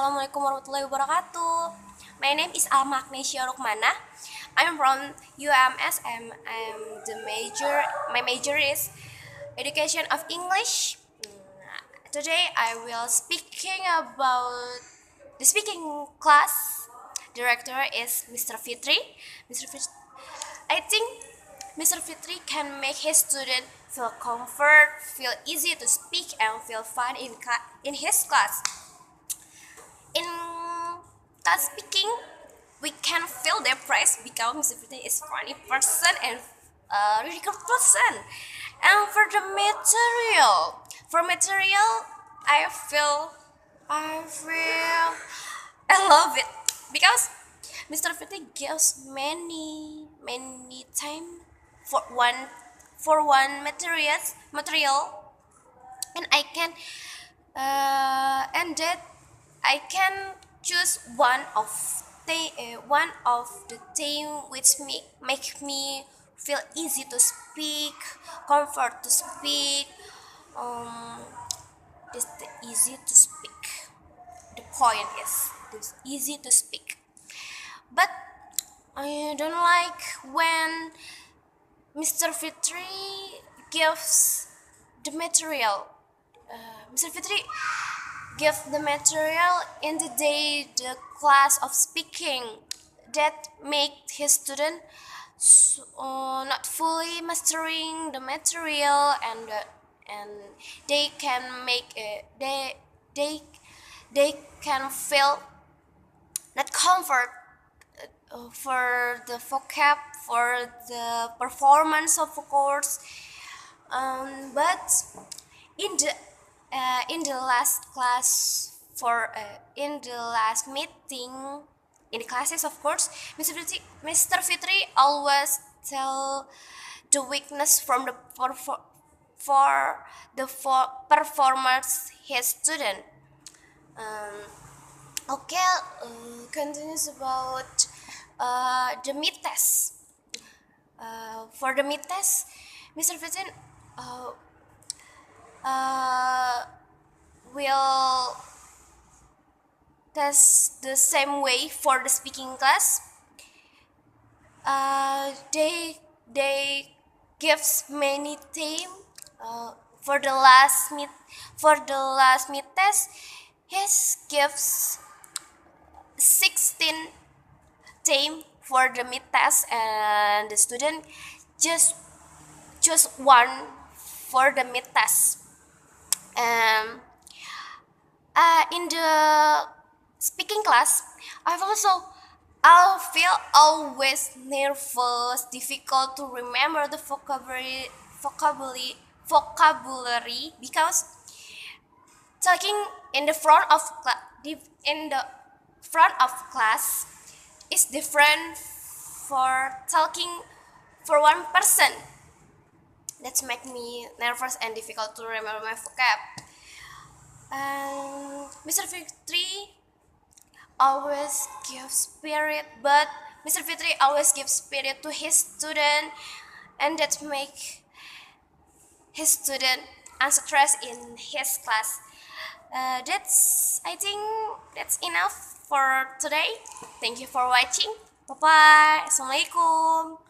Assalamualaikum warahmatullahi wabarakatuh. My name is Alma Agnesya. I'm from UMS and my major is Education of English. Today I will speaking about the speaking class. Director is Mr. Fitri. Mr. Fitri, I think Mr. Fitri can make his student feel comfort, feel easy to speak, and feel fun in his class. In class speaking, we can feel their praise because Mr. Fitri is funny person and a really good person. And for the material, I feel, I love it because Mr. Fitri gives many time for one material, and I can and that I can choose one of the thing which make me feel easy to speak, comfort to speak. This the easy to speak. The point is this easy to speak. But I don't like when Mr. Fitri gives the material. Mr. Fitri gives the material in the class of speaking that make his student not fully mastering the material, and they can make they can feel not comfort for the vocab, for the performance of the course. But in the last class in the last meeting in the classes, of course, Mr. Fitri always tell the weakness from the performers his student. Okay, continues about the mid test. For the mid test, Mr. Fitri will test the same way for the speaking class. They gives many team for the last mid test. He gives 16 team for the mid test, and the student just choose one for the mid test. In the speaking class, I feel always nervous, difficult to remember the vocabulary because talking in the front of class is different for talking for one person. That make me nervous and difficult to remember my vocab. Mr. Fitri always gives spirit, but Mr. Fitri always gives spirit to his student, and that make his student unstressed in his class. I think that's enough for today. Thank you for watching. Bye bye. Assalamualaikum.